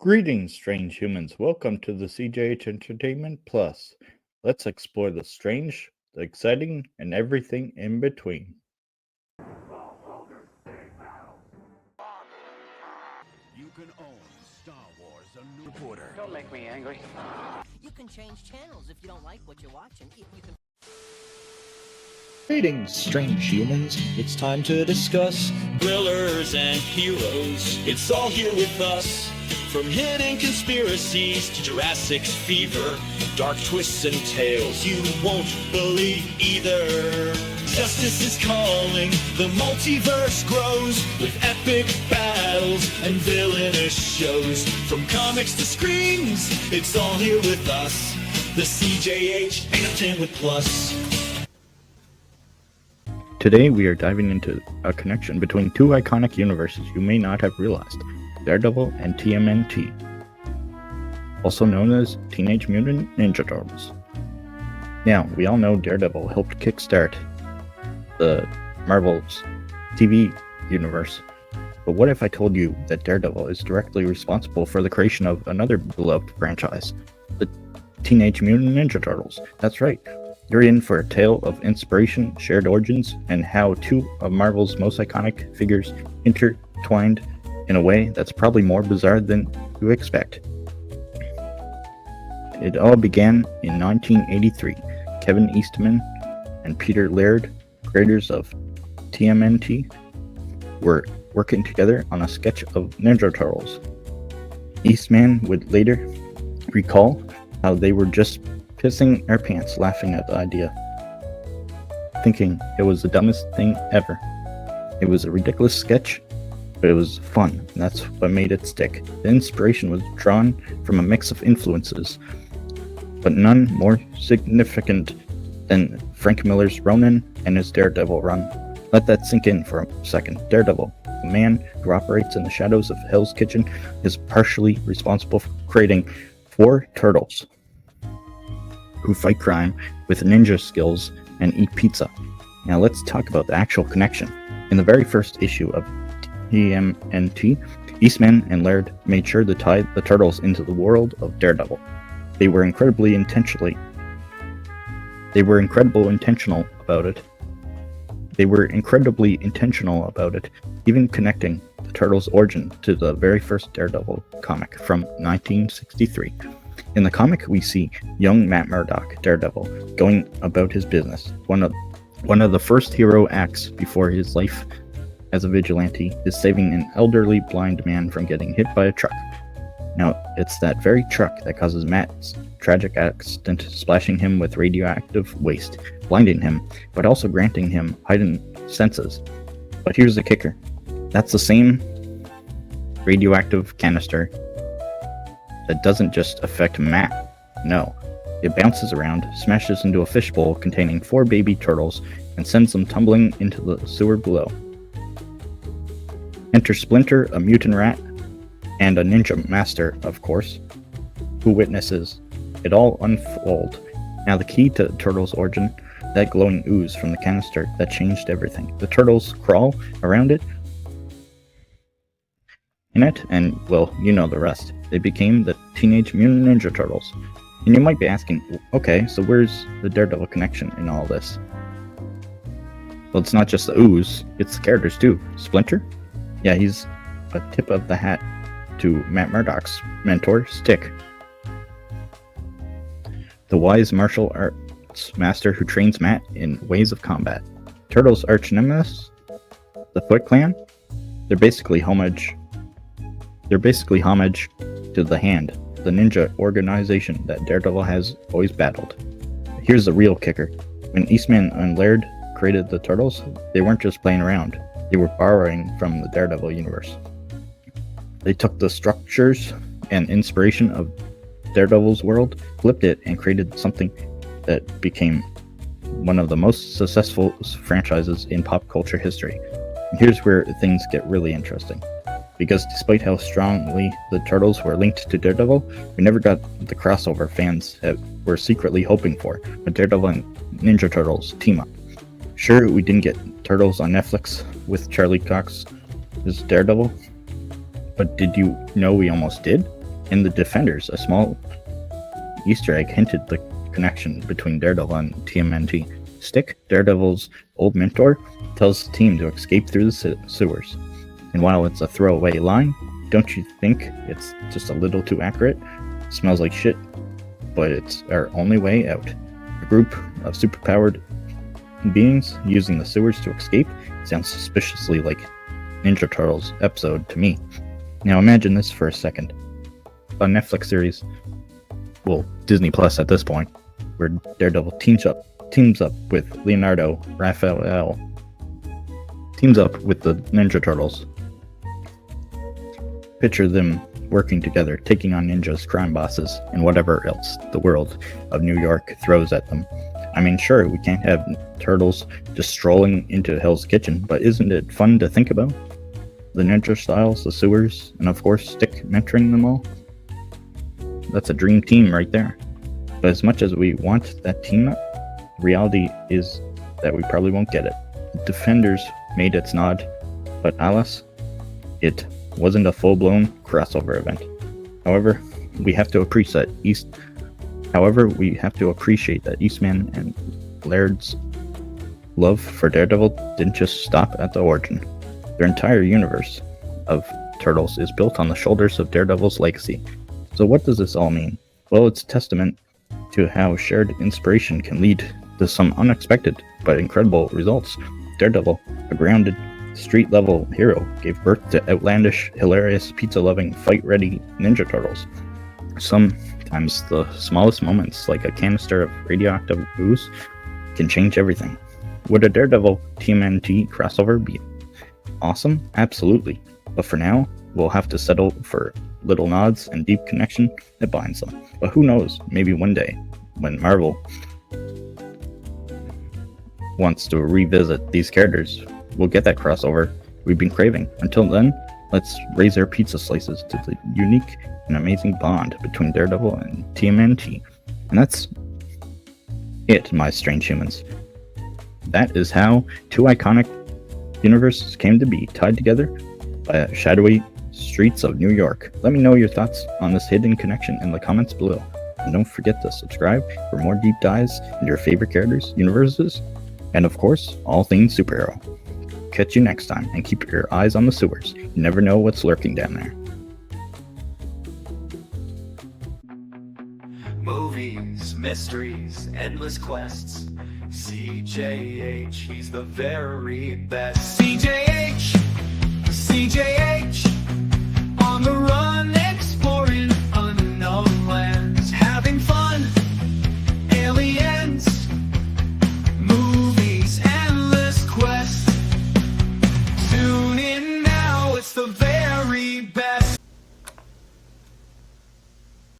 Greetings, strange humans. Welcome to the CJH Entertainment Plus. Let's explore the strange, the exciting, and everything in between. You can own Star Wars: A New Reporter. Don't make me angry. You can change channels if you don't like what you're watching. You can. Greetings, strange humans. It's time to discuss thrillers and heroes. It's all here with us. From hidden conspiracies to Jurassic's fever, dark twists and tales you won't believe either. Justice is calling, the multiverse grows with epic battles and villainous shows. From comics to screens, it's all here with us. The CJH Entertainment Plus. Today we are diving into a connection between two iconic universes you may not have realized: Daredevil and TMNT, also known as Teenage Mutant Ninja Turtles. Now, we all know Daredevil helped kickstart the Marvel's TV universe, but what if I told you that Daredevil is directly responsible for the creation of another beloved franchise, the Teenage Mutant Ninja Turtles? That's right. You're in for a tale of inspiration, shared origins, and how two of Marvel's most iconic figures intertwined in a way that's probably more bizarre than you expect. It all began in 1983. Kevin Eastman and Peter Laird, creators of TMNT, were working together on a sketch of Ninja Turtles. Eastman would later recall how they were just pissing our pants laughing at the idea, thinking it was the dumbest thing ever. It was a ridiculous sketch, but it was fun, and that's what made it stick. The inspiration was drawn from a mix of influences, but none more significant than Frank Miller's Ronin and his Daredevil run. Let that sink in for a second. Daredevil, a man who operates in the shadows of Hell's Kitchen, is partially responsible for creating 4 turtles who fight crime with ninja skills and eat pizza. Now let's talk about the actual connection. In the very first issue of TMNT, Eastman and Laird made sure to tie the turtles into the world of Daredevil. They were incredibly intentional about it, even connecting the turtles' origin to the very first Daredevil comic from 1963. In the comic, we see young Matt Murdock, Daredevil, going about his business. One of the first hero acts before his life as a vigilante is saving an elderly blind man from getting hit by a truck. Now, it's that very truck that causes Matt's tragic accident, splashing him with radioactive waste, blinding him, but also granting him heightened senses. But here's the kicker. That's the same radioactive canister that doesn't just affect Matt. No, it bounces around, smashes into a fishbowl containing 4 baby turtles, and sends them tumbling into the sewer below. Enter Splinter, a mutant rat, and a ninja master, of course, who witnesses it all unfold. Now the key to the turtles' origin, that glowing ooze from the canister that changed everything. The turtles crawl around it, in it, and, well, you know the rest. They became the Teenage Mutant Ninja Turtles. And you might be asking, okay, so where's the Daredevil connection in all this? Well, it's not just the ooze, it's the characters too. Splinter? Yeah, he's a tip of the hat to Matt Murdock's mentor, Stick, the wise martial arts master who trains Matt in ways of combat. Turtles' arch nemesis, the Foot Clan? They're basically homage to the Hand, the ninja organization that Daredevil has always battled. Here's the real kicker. When Eastman and Laird created the Turtles, they weren't just playing around. They were borrowing from the Daredevil universe. They took the structures and inspiration of Daredevil's world, flipped it, and created something that became one of the most successful franchises in pop culture history. And here's where things get really interesting. Because despite how strongly the Turtles were linked to Daredevil, we never got the crossover fans were secretly hoping for, a Daredevil and Ninja Turtles team-up. Sure, we didn't get Turtles on Netflix with Charlie Cox as Daredevil, but did you know we almost did? In The Defenders, a small Easter egg hinted the connection between Daredevil and TMNT. Stick, Daredevil's old mentor, tells the team to escape through the sewers. And while it's a throwaway line, don't you think it's just a little too accurate? Smells like shit, but it's our only way out. A group of superpowered beings using the sewers to escape sounds suspiciously like Ninja Turtles episode to me. Now imagine this for a second. A Netflix series, well, Disney Plus at this point, where Daredevil teams up with Leonardo, Raphael, teams up with the Ninja Turtles. Picture them working together, taking on ninjas, crime bosses, and whatever else the world of New York throws at them. I mean, sure, we can't have turtles just strolling into Hell's Kitchen, but isn't it fun to think about? The ninja styles, the sewers, and of course Stick mentoring them all? That's a dream team right there. But as much as we want that team up, reality is that we probably won't get it. Defenders made its nod, but alas, it wasn't a full-blown crossover event. However, we have to appreciate that Eastman and Laird's love for Daredevil didn't just stop at the origin. Their entire universe of Turtles is built on the shoulders of Daredevil's legacy. So what does this all mean? Well, it's a testament to how shared inspiration can lead to some unexpected but incredible results. Daredevil, a grounded, street-level hero, gave birth to outlandish, hilarious, pizza-loving, fight-ready Ninja Turtles. Sometimes the smallest moments, like a canister of radioactive ooze, can change everything. Would a Daredevil TMNT crossover be awesome? Absolutely. But for now, we'll have to settle for little nods and deep connection that binds them. But who knows, maybe one day, when Marvel wants to revisit these characters, we'll get that crossover we've been craving. Until then, let's raise our pizza slices to the unique and amazing bond between Daredevil and TMNT. And that's it, my strange humans. That is how two iconic universes came to be, tied together by shadowy streets of New York. Let me know your thoughts on this hidden connection in the comments below. And don't forget to subscribe for more deep dives into your favorite characters, universes, and of course, all things superhero. Catch you next time, and keep your eyes on the sewers. You never know what's lurking down there. Movies, mysteries, endless quests. CJH, he's the very best. CJH, on the run.